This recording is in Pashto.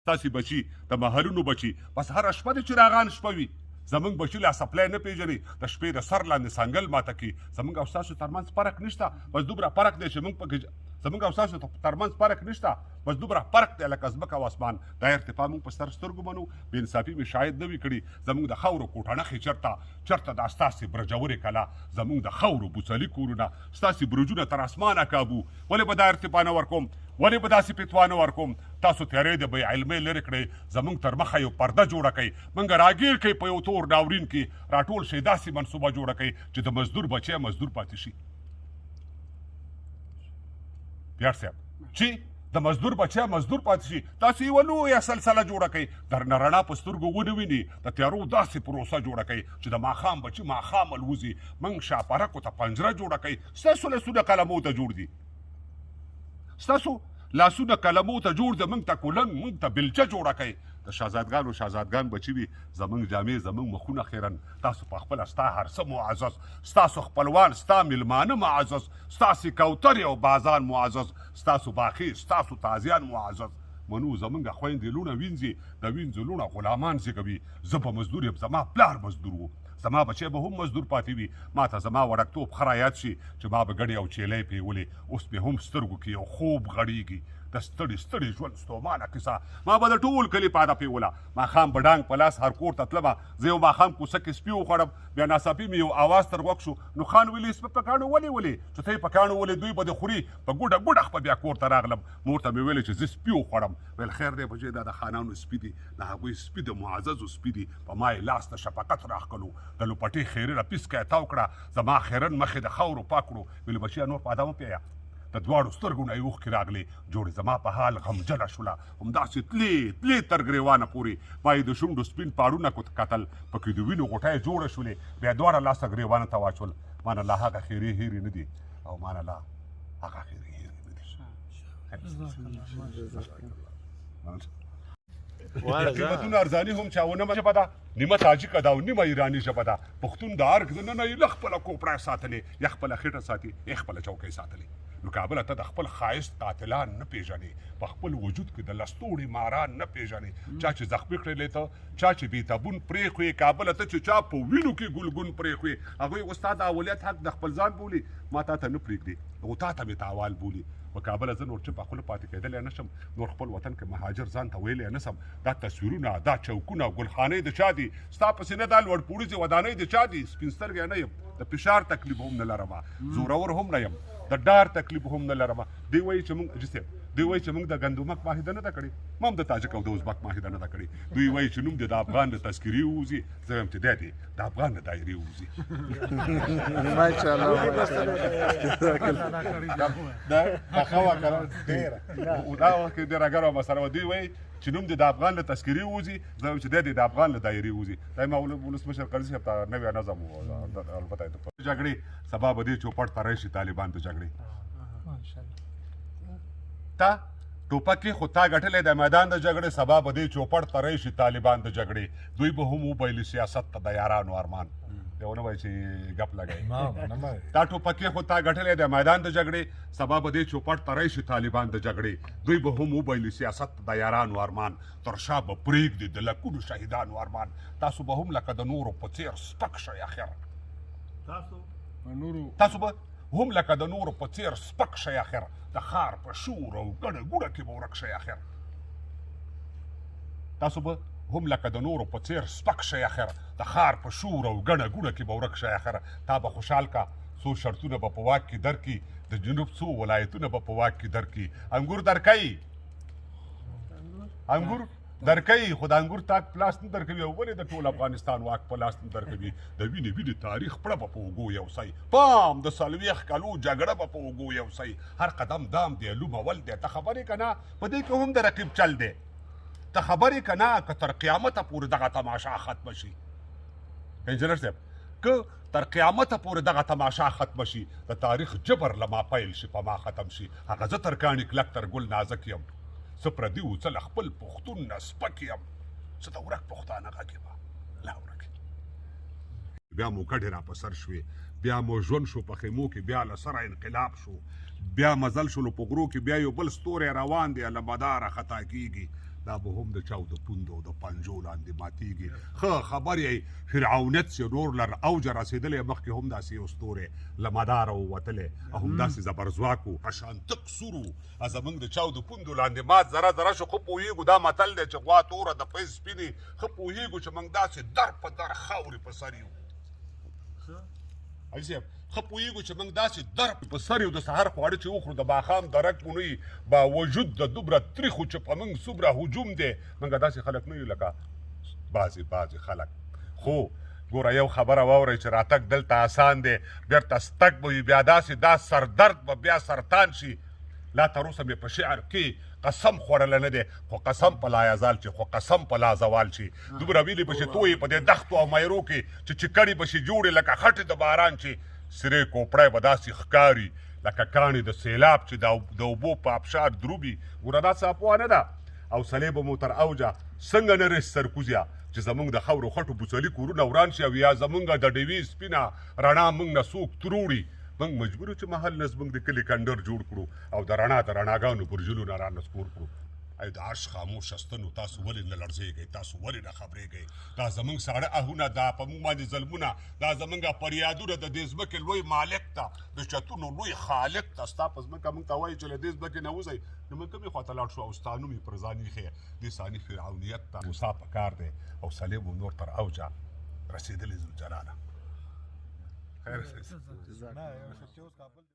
تاسې بچي د مهرونو بچي بس هره شپه د چراغان شپه وي زمونږ بچي لا سپلای نه پیژني د شپې د سر لاندې سنګل ماته کوي زمونږ او ستاسو ترمنځ فرق نشته بس دومره فرق دی چې موږ پکې زمونږ او ستاسو ترمنځ فرق نشته بس دومره فرق دی لکه ځمکه او اسمان دا ارتفاع موږ په ستر سترګو منو بې انصافي مې شاید نه وي کړي زمونږ د خاورو کوټنخې چېرته دا ستاسې برجورې کلا زمونږ د خاورو بوڅلي کورونه ستاسې برجونه تر اسمانه کابو ولې به دا ارتفاع نه ورکوم ولې به داسې فتوا نه ورکوم تاسو تیارې د بې علمۍ لرې کړئ زمونږ تر مخه یو پرده جوړه کوي موږ راګیر کوي په یو تور ناورین کې راټول شئ داسې منصوبه جوړه کوي چې د مزدور بچی مزدور پاتې شي پیاړ صاحب چې د مزدور بچی مزدور پاتې شي تاسو یوه لویه سلسله جوړه کوي درنه رڼا په سترګو ونه ویني د تیارو داسې پروسه جوړه کوي چې د ماښام بچي ماښام الوځي موږ شاپرکو ته پنجره جوړه کوي ستاسو لاسونه قلمو ته جوړ دي ستاسو لاسونه قلمو ته جوړ د موږ ته کولنګ موږ ته بلچه جوړه کوي د شهزادګان بچي وي زموږ جامې زموږ مخونه خیرن تاسو په خپله ستا هر څه معزز ستاسو خپلوان ستا میلمانه معزز ستاسې کوترې او بازان معزز ستاسو باخي ستاسو تازیان معزز منو زمونږ خویندې لوڼه وینځي د وینځو لوڼه غلامان زیږوي زه به مزدور یم زما پلار مزدور و زما بچی به هم مزدور پاتې وي ما ته زما وړکتوب ښه رایاد شي چې ما به ګڼې او چیلۍ پیولې اوس مې هم سترګو کې یو خوب غړېږي د ستړي ژوند ستومانه کیسه ما به د ټول کلي پاده پیوله ماښام به ډانګ په لاس هر کور ته تلمه زه یو ماښام کوڅه کې سپي وخوړم بیا ناڅاپي مې یو اواز تر غوږ شو نو خان ویلي سپه په کاڼو ولې چې ته یې په کاڼو ولې دوی به د خوري په ګوډه خپه بیا کور ته راغلم مور ته مې ویلې چې زه سپي وخوړم ویل خیر دی بچی دا د خانانو سپي دي د هغوی سپي د معززو سپي دي په ما یې لاس ته شفقت راښکلو د لوپټې خیرې را پیسکه یې تاو کړه زما خیرن مخې د خاورو پاک کړو ویلې بچیه نور په ادامه پیایه د دواړو سترګو نه یې اوښکې راغلې جوړې زما په حال غمجنه شوله همداسې تلې تر ګریوانه پورې ما یې د شونډو سپین پاړونه کتل پکې د وینو غوټۍ جوړه شولې بیا دواړه لاسه ګریوانه ته واچول مانه لا هغه خیرې هیرې نه دي او مانه لا هغه خیرې هیرې نه دي قیمتونه ارزاني هم چاونه ژبه ده نیمه تاجیکه ده او نیمه ایراني ژبه ده پښتون د ارګ دننه یې له خپله کوپړه ساتلې یا خپله خېټه ساتي یا خپله چوکۍ ساتلې نو کابله ته د خپل ښایست قاتلان نه پېژنې په خپل وجود کې د لستوړي ماران نه پېژنې چا چې زخمي کړلی ته چا چې بېتبون پرېښوې کابله ته چې چا په وینو کې ګلګون پرېښوې هغوی اوس تا د اوليت حق د خپل ځان بولي ما تا ته نه پرېږدي او تا ته مې تاوال بولي په کابله زه نور چپ خوله پاتې کېدلی نه شم نور خپل وطن کې مهاجر ځان ته ویلی نه سم دا تصویرونه دا چوکونه ګلخانۍ د چا دي ستا په سینه دا لوړ پوړیزې ودانۍ د چا دي سپین سترګی نه یم د فشار تکلیف هم نه لرمه زورور هم نه یم د ډار تکلیف هم نه لرمه دوی وایي چې موږ دوی وایي چې موږ د ګندمک معاهده نه ده کړې ما هم د تاجک او د ازبک معاهده نه ده کړې دوی وایي چې نوم د افغان د تذکرې ووځي زه وایم چې دی د افغان د دایرې ووځي دا ښه وه که نه ډېره دا وخت کې ډېره ګرمه مسله وه دوی وایي چې نوم د افغان له تذکرې ووځي زه وایم چې دی د افغان له دایرې ووځي دا ما ولسمشر قاضي صاحب ته نوی نظم و البته د جګړې سبا به دې چوپړ ته راشي طالبان د جګړې تا ټوپک خو تا ګټلی د میدان د جګړې سبا به دې چوپړ ته راشي طالبان د جګړې دوی به هم وبایلي سیاست ته د یارانو ارمان یو نه وایي چې ګپ لګوي دا ټوپکې خو تا ګټلی د میدان د جګړې سبا به دې چوپړ ته راشي طالبان د جګړې دوی به هم وبایلي سیاست ته د یارانو ارمان تر شا به پرېږدي د لکونو شهیدانو ارمان تاسو به هم لکه د نورو په څېر سپک شئ اخر تاسو به هم لکه د نورو په څېر سپک شئ اخر د ښار په شور او ګڼه ګوڼه کې به ورک شئ اخر تاسو به هم لکه د نورو په څېر سپک شئ اخر د ښار په شور او ګڼه ګوڼه کې به ورک شئ اخر تا به خوشحال کا څو شرطونه به په واک کې درکړي د جنوب څو ولایتونه به په واک کې درکړي انګور درکوي انګور درکوي خو د انګور تاک پلاس نه درکوي او ولې د ټول افغانستان واک په لاس نه درکوي د وینې تاریخ پړه به په اوږو یوسئ پام د 40 کالو جګړه به په اوږو یوسئ هر قدم دام دی لوم اول دی ته خبرې که نه په دې کې هم د رقیب چل دی ته خبرې که نه که تر قیامته پورې دغه تماشا ختمه شي انجینر صاحب که تر قیامته پورې دغه تماشا ختمه شي د تاریخ جبر له ما پیل شي په ما ختم شي هغه زه تر کاڼي کلک تر ګل نازک یم زه پردي و څه له خپل پښتون نه سپک یم څه د ورک پښتانه غږ یم لا ورک بیا مو کډې را په سر شوې بیا مو ژوند شو په خیمو کې بیا له سره انقلاب شو بیا مزل شلو په غرو کې بیا یو بل ستوری روان دی له مداره خطا کېږي دا به هم د چاو د پوندو د پنجو لاندې ماتېږي ښه خبر یې فرعونیت چې نور لر اوجه رسېدلی مخکې هم داسې یو ستوری له مداره ووتلی او همداسې زبرځواک و قشان تک سور و زموږ د چاو د پوندو لاندې مات ذره ذره شو ښه پوهېږو دا متل دی چې غوا توره د پیز سپینې ښه پوهېږو چې موږ داسې در په در خاورې په سر یو حاجي صاحب ښه پوهېږو چې موږ داسې در په سر یو د سهار خواړه چې وخورو د ماښام درک مو نه وي با وجود د دومره تریخو چې په موږ څومره هجوم دی موږ داسې خلک نه یو لکه بعضې خلک خو ګوره یو خبره واورئ چې راتګ دلته آسان دی بېرته ستګ به وي بیا داسې دا سردرد به بیا سرطان شي لا تر اوسه مې په شعر کې قسم خوړلی نه دی خو قسم په لا یزال شي خو قسم په لا زوال شي دومره ویلې به شي تویې په دې دښتو او میرو کې چې چکړې به شي جوړې لکه خټې د باران شي سرې کوپړی به داسې ښکاري لکه کاڼې د سیلاب چې د اوبو په آبشار دروبي ګوره دا څه افوا نه ده او سلې به مو تر اوجه څنګه نه رسي سرکوزیه چې زمونږ د خاورو خټو بوڅلي کورونه وران شي او یا زمونږ د ډیوې سپینه رڼا موږ نه څوک تروړي موږ مجبور یو چې محل نه زموږ د کلي کنډر جوړ کړو او د رڼا د رڼاګانو برجلو نه رانسکور کړو ای د عرش خاموش ستنو تاسو ولې نه لړزېږئ تاسو ولې نه خبرېږئ دا زموږ ساړه اهونه دا په موږ باندې ظلمونه دا زموږ فریادونه د دې ځمکې لوی مالک ته د چتونو لوی خالق ته ستا په ځمکه موږ ته وایي چې له دې ځمکې نه وځئ نو موږ کومې خواته لاړ شو او ستا نوم یې پر ځان ایښی دې ثاني فرعونیت ته موسی په کار دی او سلیب و نور تر اوجه رسېدلي ذوالجلاله خیر